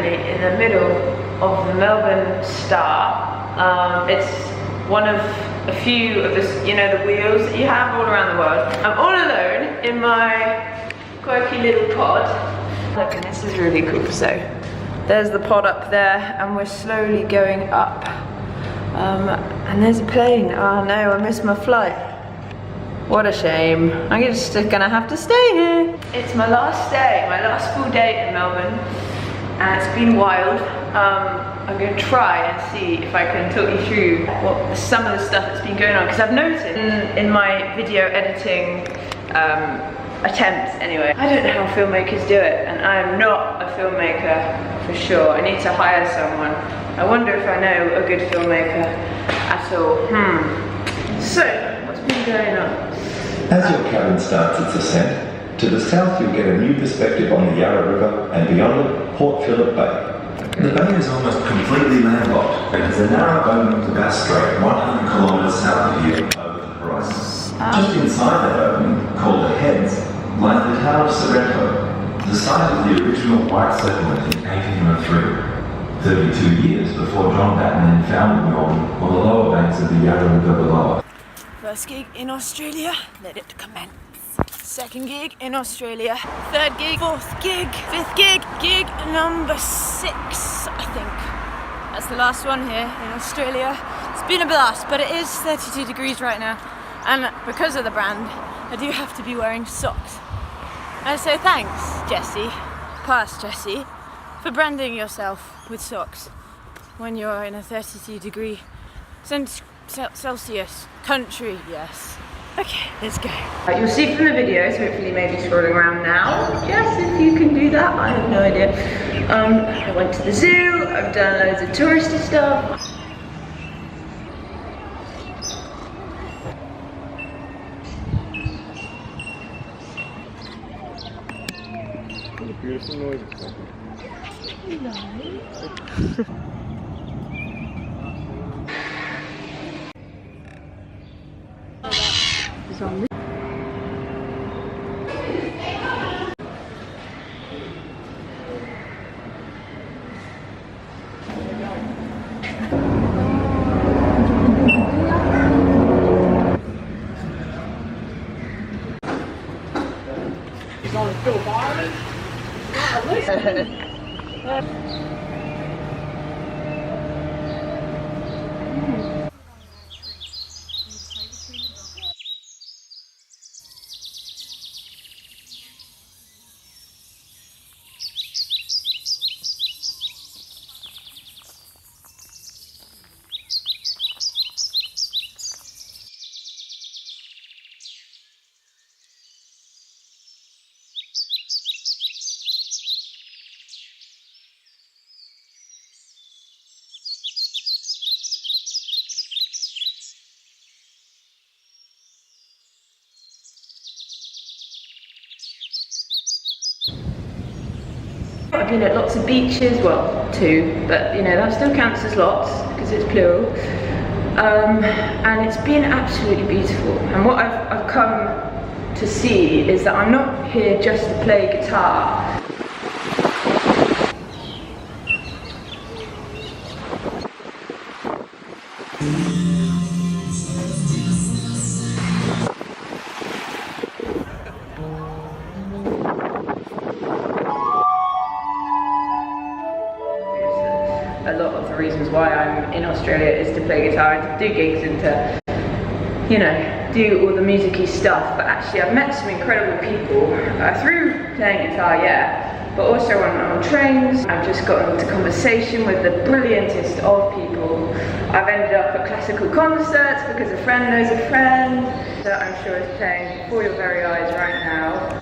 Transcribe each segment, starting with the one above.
literally in the middle of the Melbourne Star. It's one of a few of this, you know, the wheels that you have all around the world. I'm all alone in my quirky little pod. Look, and this is really cool. So there's the pod up there, and we're slowly going up. And there's a plane. Oh no, I missed my flight. What a shame. I'm just gonna have to stay here. It's my last day, my last full day in Melbourne, and it's been wild. I'm gonna try and see if I can talk you through what some of the stuff that's been going on, because I've noticed in my video editing attempts anyway, I don't know how filmmakers do it, and I'm not a filmmaker for sure. I need to hire someone. I wonder if I know a good filmmaker at all. So, what's been going on? As your cabin starts its ascent, to the south you'll get a new perspective on the Yarra River, and beyond it, Port Phillip Bay. The bay is almost completely landlocked and is a narrow opening to Bass Strait, 100 kilometres south of you over the horizon. Just inside that opening, called the Heads, lies the town of Sorrento, the site of the original white settlement in 1803. 32 years before John Batman founded Melbourne on the lower banks of the Yarra River below. First gig in Australia, let it commence. Second gig in Australia, third gig, fourth gig, fifth gig, gig number 6, I think. That's the last one here in Australia. It's been a blast, but it is 32 degrees right now. And because of the brand, I do have to be wearing socks. And so thanks, Jessie, past Jessie, for branding yourself with socks when you're in a 32 degree Celsius country, yes. Okay, let's go. You'll see from the videos, hopefully maybe scrolling around now. Yes, if you can do that, I have no idea. I went to the zoo, I've done loads of touristy stuff. Beautiful noise. I've been at lots of beaches, well, 2, but you know, that still counts as lots because it's plural. And it's been absolutely beautiful. And what I've come to see is that I'm not here just to play guitar. A lot of the reasons why I'm in Australia is to play guitar and to do gigs and to, you know, do all the music-y stuff. But actually I've met some incredible people through playing guitar, yeah, but also when I'm on trains. I've just gotten into conversation with the brilliantest of people. I've ended up at classical concerts because a friend knows a friend that I'm sure is playing before your very eyes right now.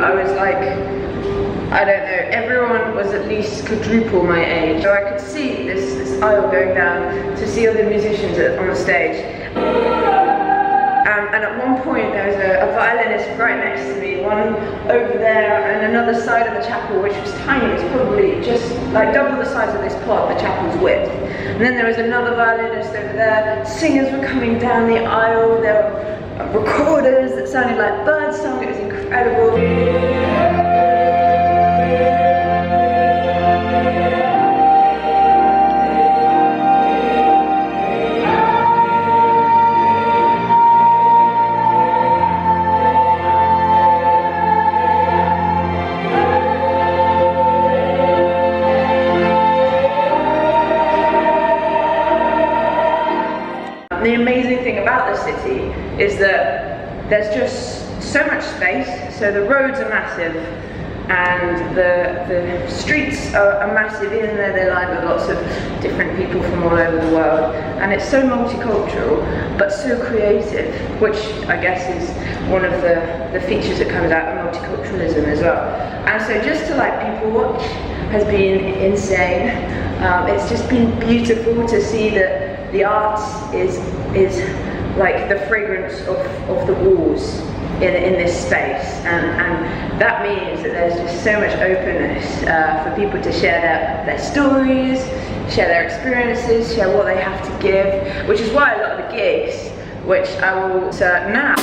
I was like, I don't know, everyone was at least quadruple my age. So I could see this aisle going down to see other musicians on the stage. And at one point there was a violinist right next to me, one over there and another side of the chapel, which was tiny. It was probably just like double the size of this pod, the chapel's width. And then there was another violinist over there. Singers were coming down the aisle. There were recorders that sounded like birdsong. It was incredible. The amazing thing about the city is that there's just so much space. So the roads are massive and the streets are massive. In there they're lined with lots of different people from all over the world, and it's so multicultural but so creative, which I guess is one of the features that comes out of multiculturalism as well. And so just to like people watch has been insane. It's just been beautiful to see that the arts is like the fragrance of the walls in this space, and that means that there's just so much openness for people to share their stories, share their experiences, share what they have to give, which is why a lot of the gigs, which I will insert now,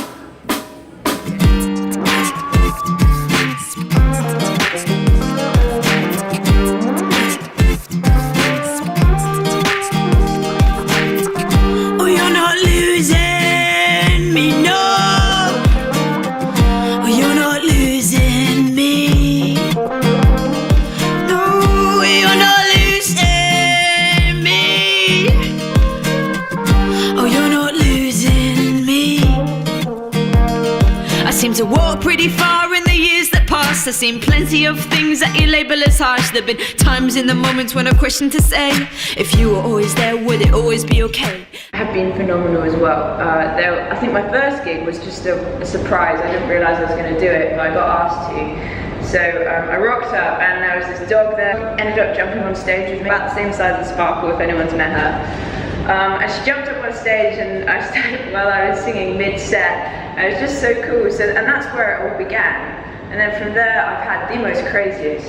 to walk pretty far in the years that passed. I've seen plenty of things that you label as harsh. There've been times in the moments when I've questioned to say, if you were always there, would it always be okay? Have been phenomenal as well. I think my first gig was just a surprise. I didn't realise I was going to do it, but I got asked to. So I rocked up and there was this dog there, ended up jumping on stage with me, about the same size as Sparkle if anyone's met her. And she jumped up on stage and I started while I was singing mid-set. And it was just so cool. So, and that's where it all began. And then from there, I've had the most craziest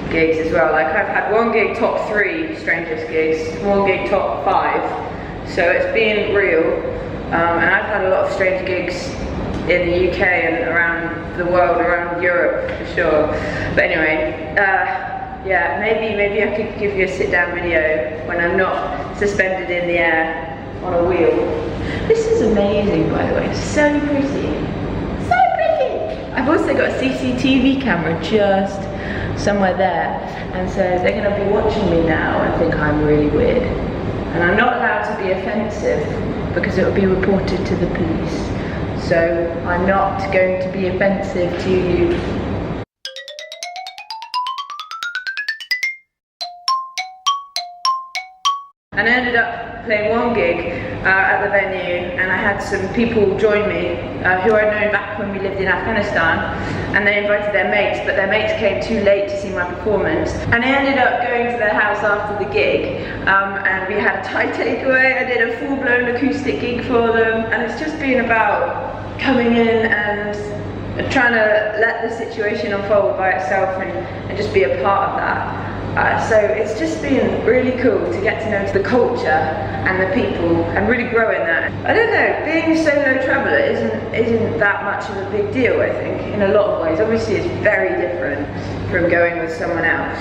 gigs as well. Like I've had one gig top 3 strangest gigs, one gig top 5. So it's been real. And I've had a lot of strange gigs in the UK and around the world, around Europe for sure. But anyway, yeah, maybe I could give you a sit-down video when I'm not suspended in the air on a wheel. This is amazing, by the way. It's so pretty. So pretty! I've also got a CCTV camera just somewhere there, and so they're going to be watching me now and think I'm really weird. And I'm not allowed to be offensive because it will be reported to the police. So I'm not going to be offensive to you. And I ended up playing one gig at the venue, and I had some people join me who I'd known back when we lived in Afghanistan, and they invited their mates, but their mates came too late to see my performance. And I ended up going to their house after the gig, and we had a Thai takeaway. I did a full-blown acoustic gig for them, and it's just been about coming in and trying to let the situation unfold by itself and just be a part of that. So it's just been really cool to get to know the culture and the people and really grow in that. I don't know, being a solo traveller isn't that much of a big deal, I think, in a lot of ways. Obviously it's very different from going with someone else.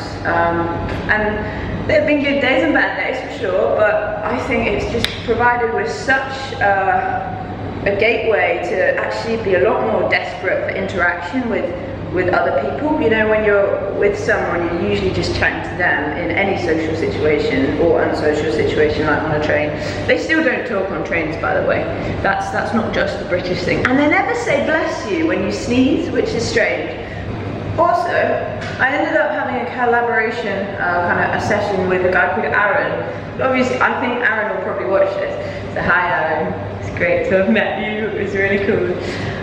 And there have been good days and bad days for sure, but I think it's just provided with such a gateway to actually be a lot more desperate for interaction with other people. You know, when you're with someone, you're usually just chatting to them in any social situation or unsocial situation, like on a train. They still don't talk on trains, by the way. That's not just the British thing. And they never say bless you when you sneeze, which is strange. Also, I ended up having a collaboration, kind of a session with a guy called Aaron. Obviously, I think Aaron will probably watch this. So hi Aaron, it's great to have met you, it was really cool.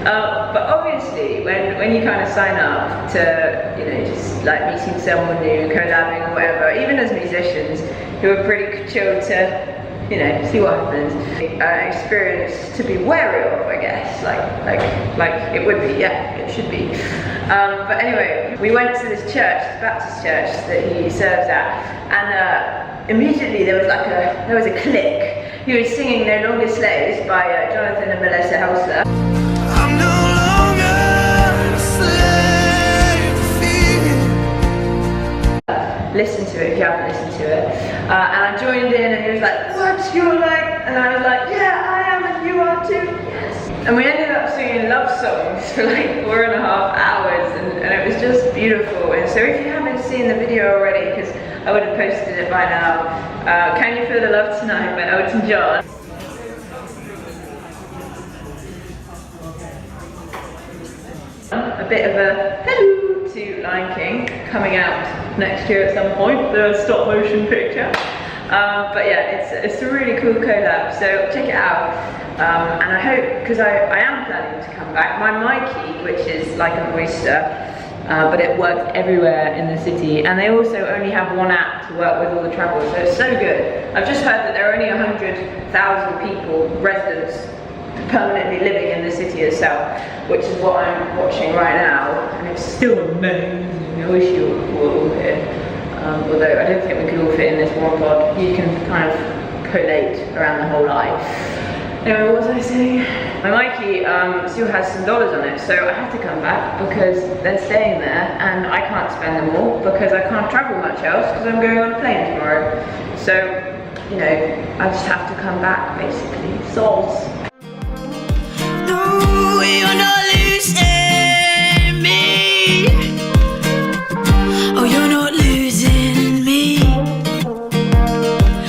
But obviously, when you kind of sign up to, you know, just like meeting someone new, collabing or whatever, even as musicians who are pretty chill to, you know, see what happens. Experience to be wary of, I guess, like it would be, yeah, it should be. But anyway, we went to this church, this Baptist church that he serves at, and immediately there was a click. He was singing "No Longer Slaves" by Jonathan and Melissa Helsler. I'm no longer a slave to fear. Listen to it if you haven't listened to it. And I joined in and he was like, what, you're like? And I was like, yeah, I am and you are too, yes. And we ended up singing love songs for like 4.5 hours and it was just beautiful. And so if you haven't seen the video already, because I would have posted it by now, Can You Feel the Love Tonight by Elton John. A bit of a hello to Lion King, coming out next year at some point, the stop motion picture. But yeah, it's a really cool collab, so check it out. And I hope, because I am planning to come back, my Mikey, which is like an oyster, but it works everywhere in the city, and they also only have one app to work with all the travel, so it's so good. I've just heard that there are only 100,000 people, residents, permanently living in the city itself, which is what I'm watching right now, and it's still amazing. I wish you were all here, although I don't think we could all fit in this one pod. You can kind of collate around the whole life. Anyway, what was I saying? My Mikey still has some dollars on it, so I have to come back because they're staying there and I can't spend them all because I can't travel much else because I'm going on a plane tomorrow. So, you know, I just have to come back basically. Sols.